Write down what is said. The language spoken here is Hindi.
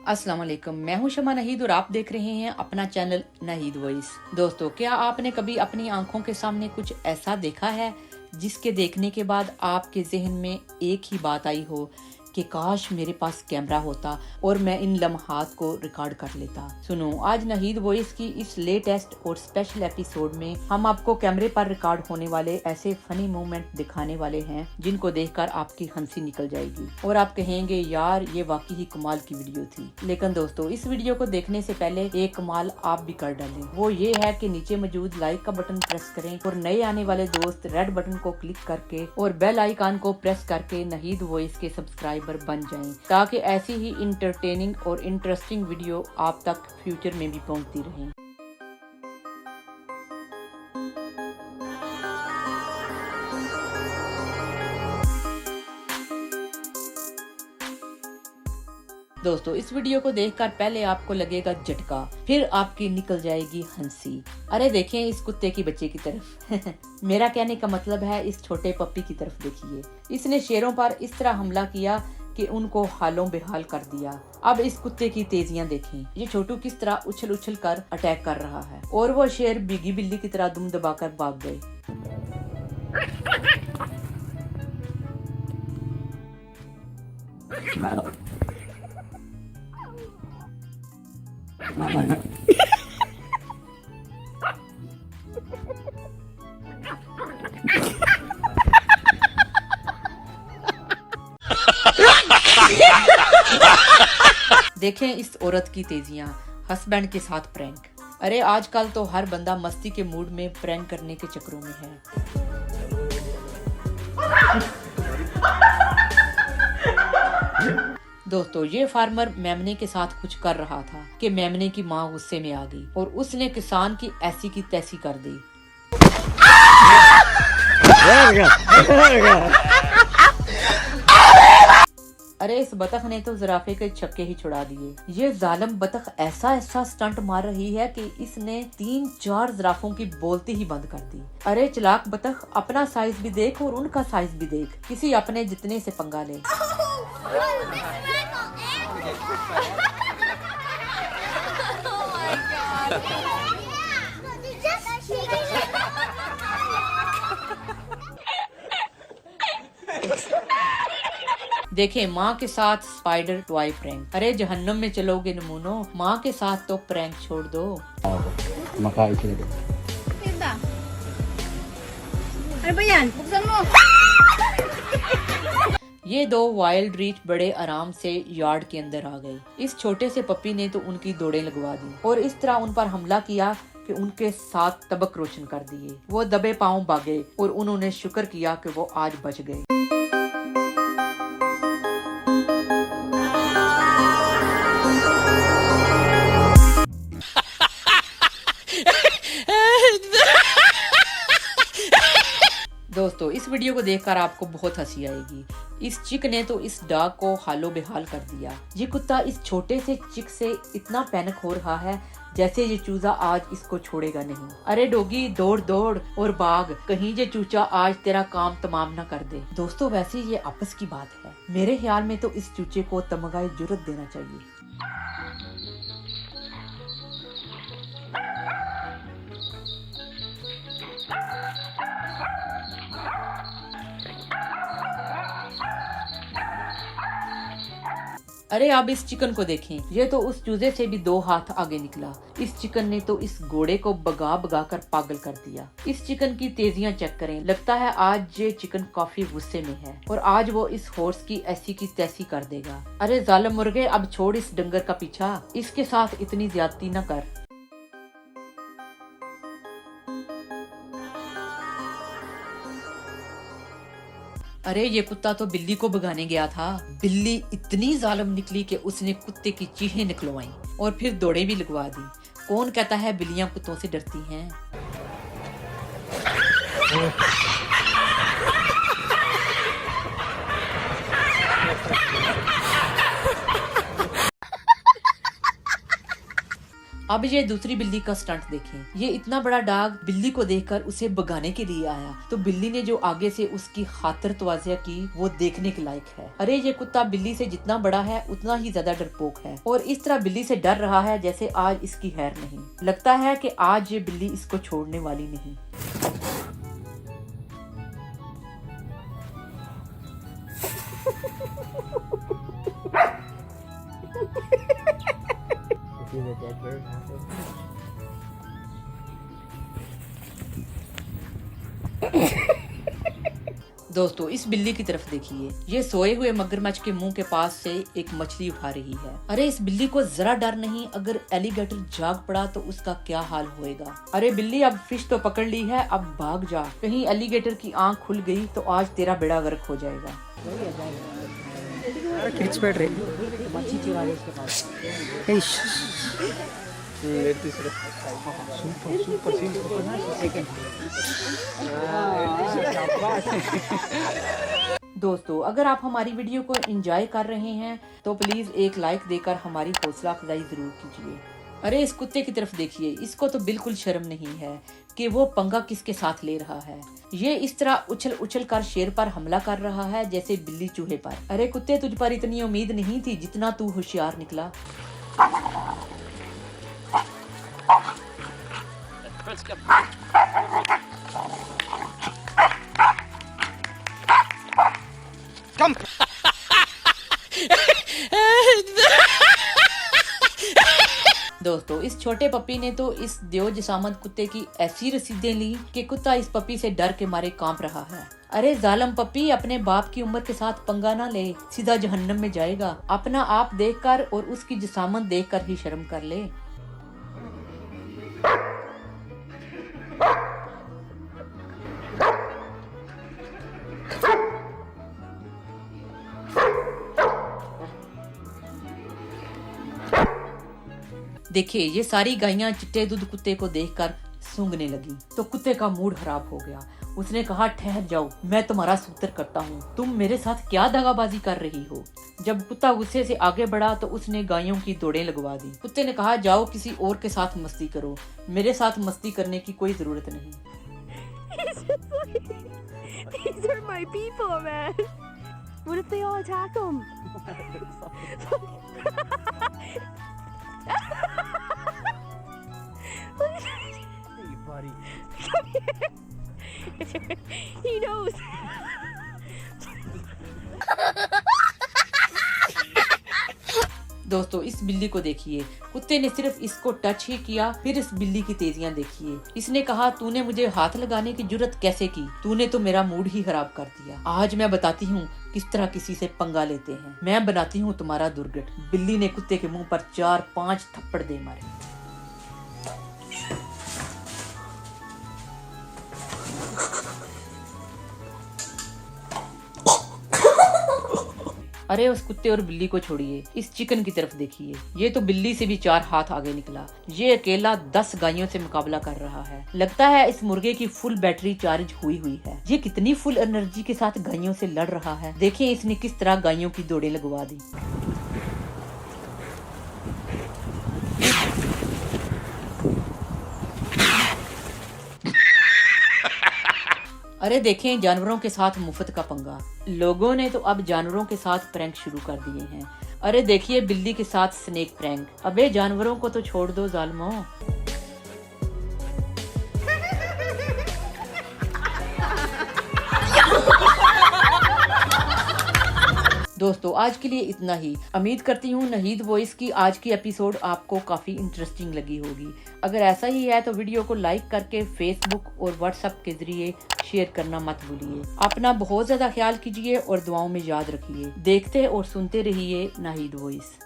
अस्सलाम वालेकुम, मैं हूं शमा नहीद और आप देख रहे हैं अपना चैनल नहीद वॉइस। दोस्तों, क्या आपने कभी अपनी आंखों के सामने कुछ ऐसा देखा है जिसके देखने के बाद आपके जहन में एक ही बात आई हो कि काश मेरे पास कैमरा होता और मैं इन लम्हात को रिकॉर्ड कर लेता। सुनो, आज नहीद वॉइस की इस लेटेस्ट और स्पेशल एपिसोड में हम आपको कैमरे पर रिकॉर्ड होने वाले ऐसे फनी मोमेंट दिखाने वाले हैं जिनको देखकर आपकी हंसी निकल जाएगी और आप कहेंगे यार ये वाकई ही कमाल की वीडियो थी। लेकिन दोस्तों, इस वीडियो को देखने से पहले एक कमाल आप भी कर डालें। वो ये है कि नीचे मौजूद लाइक का बटन प्रेस करें और नए आने वाले दोस्त रेड बटन को क्लिक करके और बेल आइकन को प्रेस करके नहीद वॉइस के सब्सक्राइबर बन जाएं, ताकि ऐसी ही इंटरटेनिंग और इंटरेस्टिंग वीडियो आप तक फ्यूचर में भी पहुंचती रहें। दोस्तों, इस वीडियो को देखकर पहले आपको लगेगा झटका, फिर आपकी निकल जाएगी हंसी। अरे देखें इस कुत्ते की बच्चे की तरफ। मेरा कहने का मतलब है इस छोटे पप्पी की तरफ देखिए। इसने शेरों पर इस तरह हमला किया कि उनको हालों बेहाल कर दिया। अब इस कुत्ते की तेजियां देखें। ये छोटू किस तरह उछल उछल कर अटैक कर रहा है और वो शेर बिगी बिल्ली की तरह दुम दबाकर भाग गए। देखें इस औरत की तेजियां, हस्बैंड के साथ प्रैंक। अरे आजकल तो हर बंदा मस्ती के मूड में प्रैंक करने के चक्करों में है। दोस्तों, ये फार्मर मेमने के साथ कुछ कर रहा था कि मेमने की माँ गुस्से में आ गई और उसने किसान की ऐसी की तैसी कर दी। अरे इस बतख ने तो जिराफे के छक्के ही छुड़ा दिए। ये जालिम बतख ऐसा ऐसा स्टंट मार रही है कि इसने 3-4 जिराफों की बोलती ही बंद कर दी। अरे चलाक बतख, अपना साइज भी देख और उनका साइज भी देख, किसी अपने जितने से पंगा ले। देखें माँ के साथ स्पाइडर टॉय प्रैंक। अरे जहन्नुम में चलोगे नमूनो, माँ के साथ तो प्रैंक छोड़ दो। ये दो वाइल्ड रीच बड़े आराम से यार्ड के अंदर आ गए। इस छोटे से पप्पी ने तो उनकी दौड़ें लगवा दी और इस तरह उन पर हमला किया कि उनके साथ तबक रोशन कर दिए। वो दबे पांव भागे और उन्होंने शुक्र किया कि वो आज बच गए। दोस्तों, इस वीडियो को देखकर आपको बहुत हंसी आएगी। इस चिक ने तो इस डॉग को हालो बेहाल कर दिया। ये कुत्ता इस छोटे से चिक से इतना पैनिक हो रहा है जैसे ये चूजा आज इसको छोड़ेगा नहीं। अरे डॉगी, दौड़ दौड़ और भाग, कहीं ये चूचा आज तेरा काम तमाम न कर दे। दोस्तों, वैसे ये आपस की बात है। मेरे ख्याल में तो इस चूचे को तमगाए जुर्रत देना चाहिए। अरे आप इस चिकन को देखें। ये तो उस चूजे से भी 2 हाथ आगे निकला। इस चिकन ने तो इस घोड़े को भगा भगा कर पागल कर दिया। इस चिकन की तेजियां चेक करें। लगता है आज ये चिकन काफी गुस्से में है और आज वो इस हॉर्स की ऐसी की तैसी कर देगा। अरे जालिम मुर्गे, अब छोड़ इस डंगर का पीछा, इसके साथ इतनी ज्यादती न कर। अरे ये कुत्ता तो बिल्ली को भगाने गया था। बिल्ली इतनी जालिम निकली कि उसने कुत्ते की चीखें निकलवाई और फिर दौड़े भी लगवा दी। कौन कहता है बिल्लियां कुत्तों से डरती हैं। अब ये दूसरी बिल्ली का स्टंट देखें। ये इतना बड़ा डॉग बिल्ली को देखकर उसे भगाने के लिए आया, तो बिल्ली ने जो आगे से उसकी खातिर तवाज़िया की वो देखने के लायक है। अरे ये कुत्ता बिल्ली से जितना बड़ा है उतना ही ज्यादा डरपोक है और इस तरह बिल्ली से डर रहा है जैसे आज इसकी खैर नहीं। लगता है कि आज ये बिल्ली इसको छोड़ने वाली नहीं। दोस्तों इस बिल्ली की तरफ देखिए, ये सोए हुए मगरमच्छ के मुंह के पास से एक मछली उठा रही है। अरे इस बिल्ली को जरा डर नहीं, अगर एलिगेटर जाग पड़ा तो उसका क्या हाल होएगा। अरे बिल्ली अब फिश तो पकड़ ली है, अब भाग जा, कहीं एलिगेटर की आंख खुल गई तो आज तेरा बेड़ा गर्क हो जाएगा। दोस्तों अगर आप हमारी वीडियो को एंजॉय कर रहे हैं तो प्लीज एक लाइक देकर हमारी हौसला अफजाई जरूर कीजिए। अरे इस कुत्ते की तरफ देखिए, इसको तो बिल्कुल शर्म नहीं है कि वो पंगा किसके साथ ले रहा है। ये इस तरह उछल उछल कर शेर पर हमला कर रहा है जैसे बिल्ली चूहे पर। अरे कुत्ते तुझ पर इतनी उम्मीद नहीं थी जितना तू होशियार निकला। दोस्तों इस छोटे पप्पी ने तो इस देव जसामत कुत्ते की ऐसी रसीदें ली कि कुत्ता इस पप्पी से डर के मारे कांप रहा है। अरे जालिम पप्पी, अपने बाप की उम्र के साथ पंगा ना ले, सीधा जहन्नम में जाएगा। अपना आप देखकर और उसकी जसामत देखकर ही शर्म कर ले। देखिए ये सारी गायें चिट्टे दूध कुत्ते को देखकर सूंघने लगी तो कुत्ते का मूड खराब हो गया। उसने कहा ठहर जाओ, मैं तुम्हारा सूत्र करता हूँ, तुम मेरे साथ क्या दगाबाजी कर रही हो। जब कुत्ता गुस्से से आगे बढ़ा तो उसने गायों की दौड़ें लगवा दी। कुत्ते ने कहा जाओ किसी और के साथ मस्ती करो, मेरे साथ मस्ती करने की कोई जरूरत नहीं। These are my people, man. What if they all attack them? Hey, buddy. Come here. He knows. दोस्तों इस बिल्ली को देखिए, कुत्ते ने सिर्फ इसको टच ही किया, फिर इस बिल्ली की तेजियां देखिए। इसने कहा तूने मुझे हाथ लगाने की जुर्रत कैसे की, तूने तो मेरा मूड ही खराब कर दिया। आज मैं बताती हूँ किस तरह किसी से पंगा लेते हैं, मैं बनाती हूँ तुम्हारा दुर्गट। बिल्ली ने कुत्ते के मुंह पर 4-5 थप्पड़ दे मारे। अरे उस कुत्ते और बिल्ली को छोड़िए, इस चिकन की तरफ देखिए, ये तो बिल्ली से भी 4 हाथ आगे निकला। ये अकेला 10 गायों से मुकाबला कर रहा है। लगता है इस मुर्गे की फुल बैटरी चार्ज हुई है। ये कितनी फुल एनर्जी के साथ गायों से लड़ रहा है। देखिए इसने किस तरह गायों की दौड़ें लगवा दी। अरे देखें जानवरों के साथ मुफ्त का पंगा। लोगों ने तो अब जानवरों के साथ प्रैंक शुरू कर दिए हैं। अरे देखिए बिल्ली के साथ स्नेक प्रैंक। अबे जानवरों को तो छोड़ दो जालिमों। दोस्तों आज के लिए इतना ही। उम्मीद करती हूँ नहीद वॉइस की आज की एपिसोड आपको काफी इंटरेस्टिंग लगी होगी। अगर ऐसा ही है तो वीडियो को लाइक करके फेसबुक और व्हाट्सएप के जरिए शेयर करना मत भूलिए। अपना बहुत ज्यादा ख्याल कीजिए और दुआओं में याद रखिए। देखते और सुनते रहिए नहीद वॉइस।